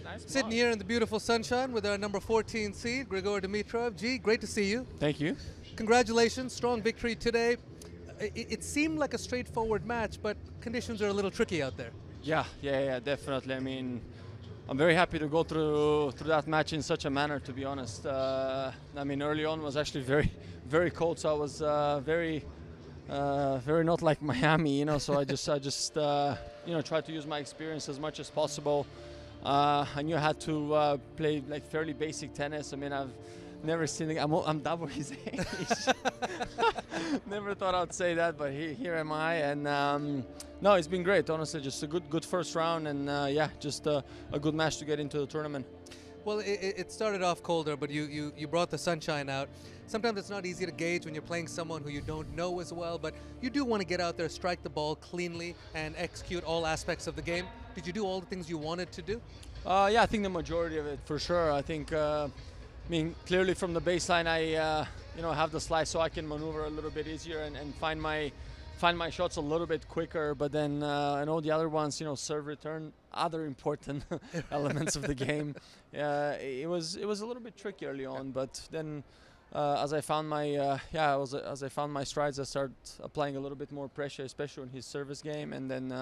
Nice Sitting mug. here in the beautiful sunshine with our number 14 seed, Grigor Dimitrov. G, great to see you. Thank you. Congratulations, strong victory today. It seemed like a straightforward match, but conditions are a little tricky out there. Yeah, definitely. I mean, I'm very happy to go through that match in such a manner. To be honest, I mean, early on was actually very cold, so I was very not like Miami, So I just tried to use my experience as much as possible. I knew I had to play like fairly basic tennis. I mean, I've never seen. I'm double his age. Never thought I'd say that, but here am I. And no, it's been great. Honestly, just a good first round, and just a good match to get into the tournament. Well, it started off colder, but you brought the sunshine out. Sometimes it's not easy to gauge when you're playing someone who you don't know as well, but you do want to get out there, strike the ball cleanly, and execute all aspects of the game. Did you do all the things you wanted to do? Yeah, I think the majority of it for sure. I think, I mean, clearly from the baseline, I have the slice so I can maneuver a little bit easier and find my shots a little bit quicker. But then I know the other ones, serve, return, other important elements of the game. It was a little bit tricky early on, but then as I found my as I found my strides, I started applying a little bit more pressure, especially on his service game, and then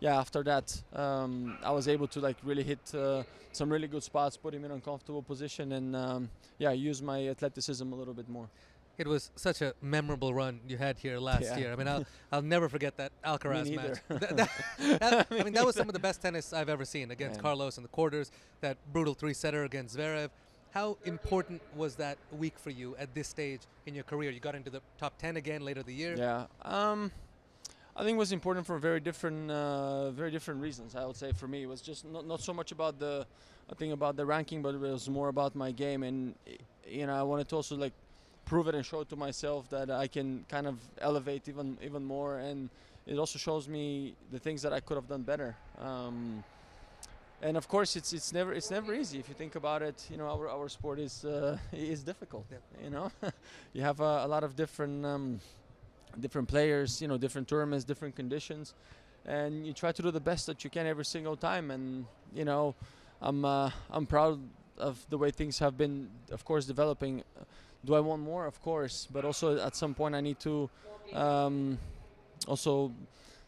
after that I was able to like really hit some really good spots, put him in an uncomfortable position, and use my athleticism a little bit more. It was such a memorable run you had here last year. I mean, I'll never forget that Alcaraz match. I mean, that was some of the best tennis I've ever seen against Carlos in the quarters. That brutal three-setter against Zverev. How important was that week for you at this stage in your career? You got into the top 10 again later the year. Yeah. I think it was important for very different reasons. I would say for me, it was just not so much about the ranking, but it was more about my game, and I wanted to also like prove it and show it to myself that I can kind of elevate even more, and it also shows me the things that I could have done better. And of course, it's never easy if you think about it. Our sport is difficult. Yeah. You have a lot of different players, different tournaments, different conditions, and you try to do the best that you can every single time. And I'm proud of the way things have been, of course, developing. Do I want more? Of course, but also at some point I need to also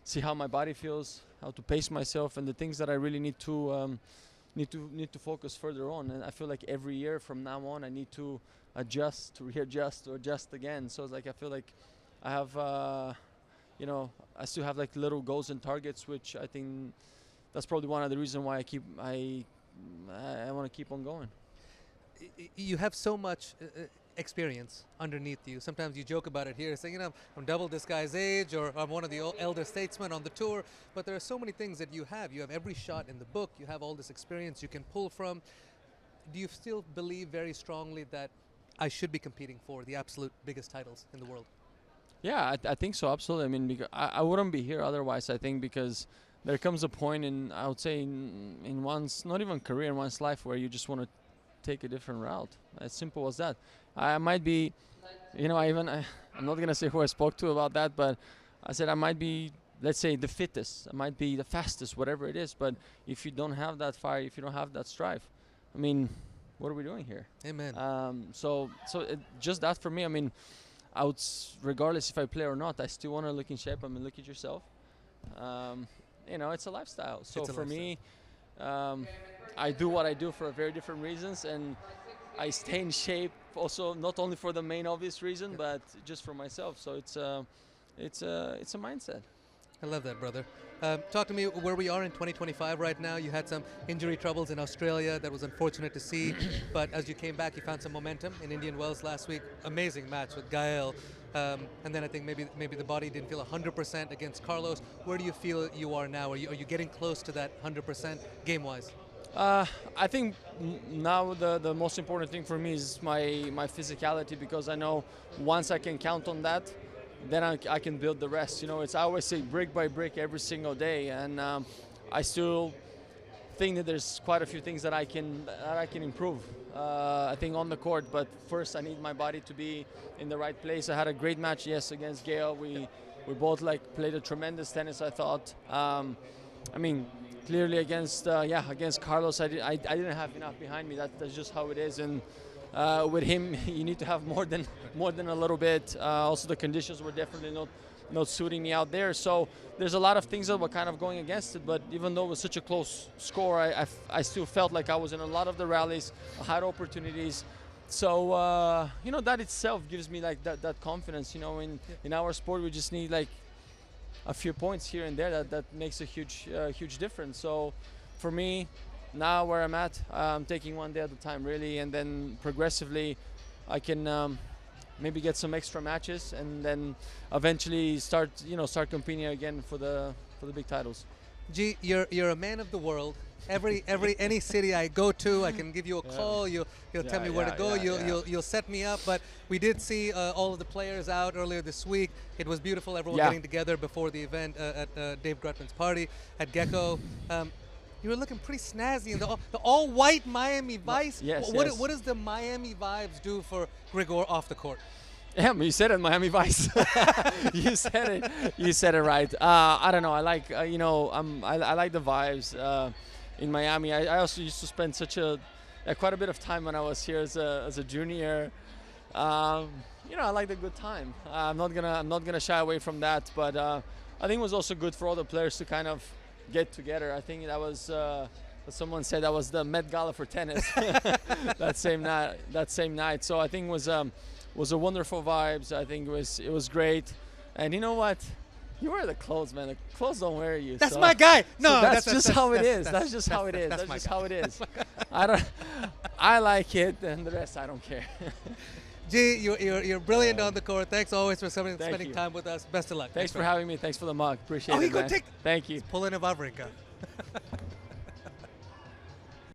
see how my body feels, how to pace myself, and the things that I really need to focus further on. And I feel like every year from now on I need to adjust, to readjust, to adjust again. So it's like I feel like I have I still have like little goals and targets, which I think that's probably one of the reasons why I want to keep on going. You have so much experience underneath you. Sometimes you joke about it here, saying, I'm double this guy's age, or I'm one of the elder statesmen on the tour. But there are so many things that you have. You have every shot in the book. You have all this experience you can pull from. Do you still believe very strongly that I should be competing for the absolute biggest titles in the world? Yeah, I think so, absolutely. I mean, because I wouldn't be here otherwise, I think, because there comes a point I would say, in one's, not even career, in one's life, where you just want to take a different route. As simple as that. I might be, I'm not going to say who I spoke to about that, but I said I might be, let's say, the fittest. I might be the fastest, whatever it is. But if you don't have that fire, if you don't have that strive, I mean, what are we doing here? Amen. Just that for me, I mean, regardless if I play or not, I still want to look in shape. I mean, look at yourself. It's a lifestyle. So for me, I do what I do for very different reasons, and I stay in shape also not only for the main obvious reason, but just for myself. So it's a mindset. I love that, brother. Talk to me where we are in 2025 right now. You had some injury troubles in Australia. That was unfortunate to see. But as you came back, you found some momentum in Indian Wells last week. Amazing match with Gael. And then I think maybe the body didn't feel 100% against Carlos. Where do you feel you are now? Are you getting close to that 100% game-wise? I think now the most important thing for me is my physicality, because I know once I can count on that, then I can build the rest. I always say brick by brick every single day, and I still think that there's quite a few things that I can improve. I think on the court, but first I need my body to be in the right place. I had a great match against Gael. We both played a tremendous tennis, I thought. I mean, clearly against Carlos, I didn't have enough behind me. That's just how it is. And with him, you need to have more than a little bit. Also, the conditions were definitely not suiting me out there. So there's a lot of things that were kind of going against it. But even though it was such a close score, I still felt like I was in a lot of the rallies. I had opportunities. So that itself gives me like that confidence. In our sport, we just need like a few points here and there that makes a huge difference. So for me, now where I'm at, I'm taking one day at a time really, and then progressively I can maybe get some extra matches, and then eventually start competing again for the big titles. G, you're a man of the world. Any city I go to, I can give you a call. You'll tell me where to go. You'll set me up. But we did see all of the players out earlier this week. It was beautiful. Everyone getting together before the event at Dave Grutman's party at Gecko. You were looking pretty snazzy in the all white Miami Vice. Yes, what does the Miami vibes do for Grigor off the court? Yeah, you said it, Miami Vice. You said it. You said it right. I don't know. I like I like the vibes in Miami. I also used to spend quite a bit of time when I was here as a junior. I like the good time. I'm not gonna shy away from that. But I think it was also good for all the players to kind of get together. I think that was. Someone said that was the Met Gala for tennis that same night. So I think it was a wonderful vibes. I think it was great. And you know what? You wear the clothes, man. The clothes don't wear you. That's my guy. No, so that's just how it is. That's just how it is. That's just how it is. I like it, and the rest I don't care. G, you're brilliant on the court. Thanks always for spending you. time with us. Best of luck. Thanks for having me. Thanks for the mug. Appreciate it, man. Thank you. Pulling a Wawrinka.